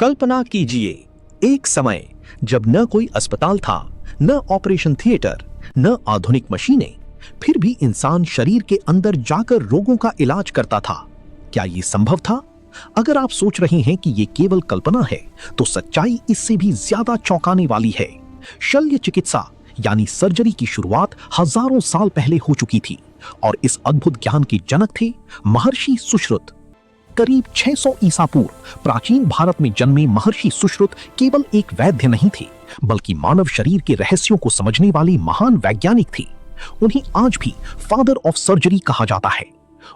कल्पना कीजिए, एक समय जब न कोई अस्पताल था, न ऑपरेशन थिएटर, न आधुनिक मशीनें, फिर भी इंसान शरीर के अंदर जाकर रोगों का इलाज करता था। क्या ये संभव था? अगर आप सोच रहे हैं कि ये केवल कल्पना है, तो सच्चाई इससे भी ज्यादा चौंकाने वाली है। शल्य चिकित्सा यानी सर्जरी की शुरुआत हजारों साल पहले हो चुकी थी और इस अद्भुत ज्ञान के जनक थे महर्षि सुश्रुत। करीब 600 ईसा पूर्व प्राचीन भारत में जन्मे महर्षि सुश्रुत केवल एक वैद्य नहीं थे, बल्कि मानव शरीर के रहस्यों को समझने वाले महान वैज्ञानिक थे। उन्हें आज भी फादर ऑफ सर्जरी कहा जाता है।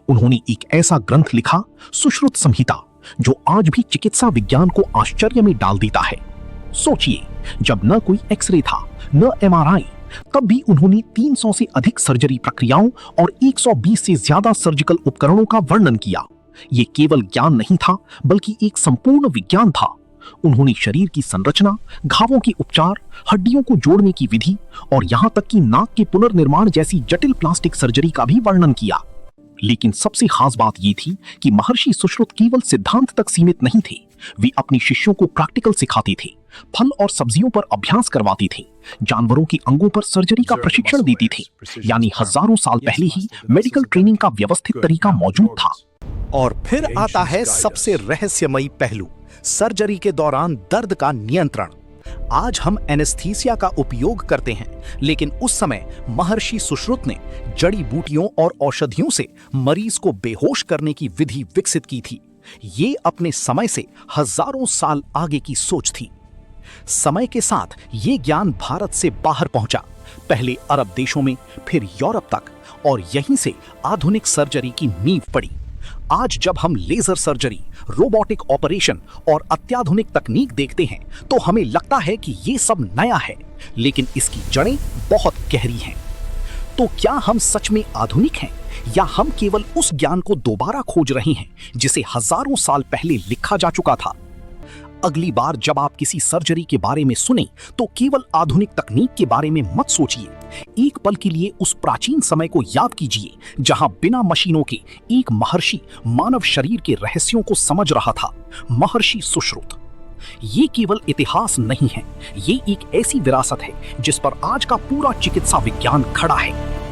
उन्होंने एक ऐसा ग्रंथ लिखा, सुश्रुत संहिता, जो आज भी चिकित्सा विज्ञान को आश्चर्य में डाल देता है। सोचिए, जब न कोई एक्सरे था, न एमआरआई, तब भी उन्होंने 300 से अधिक सर्जरी प्रक्रियाओं और 120 से ज्यादा सर्जिकल उपकरणों का वर्णन किया। ये केवल ज्ञान नहीं था, बल्कि एक संपूर्ण विज्ञान था। उन्होंने शरीर की संरचना, घावों के उपचार, हड्डियों को जोड़ने की विधि और यहाँ तक कि नाक के पुनर्निर्माण जैसी जटिल प्लास्टिक सर्जरी का भी वर्णन किया। लेकिन सबसे खास बात ये थी कि महर्षि सुश्रुत केवल सिद्धांत तक सीमित नहीं थे। वे अपने शिष्यों को प्रैक्टिकल सिखाते थे, फल और सब्जियों पर अभ्यास करवाते थे, जानवरों के अंगों पर सर्जरी का प्रशिक्षण देते थे। यानी हजारों साल पहले ही मेडिकल ट्रेनिंग का व्यवस्थित तरीका मौजूद था। और फिर आता है सबसे रहस्यमयी पहलू, सर्जरी के दौरान दर्द का नियंत्रण। आज हम एनेस्थीसिया का उपयोग करते हैं, लेकिन उस समय महर्षि सुश्रुत ने जड़ी बूटियों और औषधियों से मरीज को बेहोश करने की विधि विकसित की थी। ये अपने समय से हजारों साल आगे की सोच थी। समय के साथ ये ज्ञान भारत से बाहर पहुंचा, पहले अरब देशों में, फिर यूरोप तक, और यहीं से आधुनिक सर्जरी की नींव पड़ी। आज जब हम लेजर सर्जरी, रोबोटिक ऑपरेशन और अत्याधुनिक तकनीक देखते हैं, तो हमें लगता है कि ये सब नया है, लेकिन इसकी जड़ें बहुत गहरी हैं। तो क्या हम सच में आधुनिक हैं, या हम केवल उस ज्ञान को दोबारा खोज रहे हैं जिसे हजारों साल पहले लिखा जा चुका था? अगली बार जब आप किसी सर्जरी के बारे में सुने, तो केवल आधुनिक तकनीक के बारे में मत सोचिए। एक पल के लिए उस प्राचीन समय को याद कीजिए, जहां बिना मशीनों के एक महर्षि मानव शरीर के रहस्यों को समझ रहा था, महर्षि सुश्रुत। ये केवल इतिहास नहीं है, ये एक ऐसी विरासत है जिस पर आज का पूरा चिकित्सा विज्ञान खड़ा है।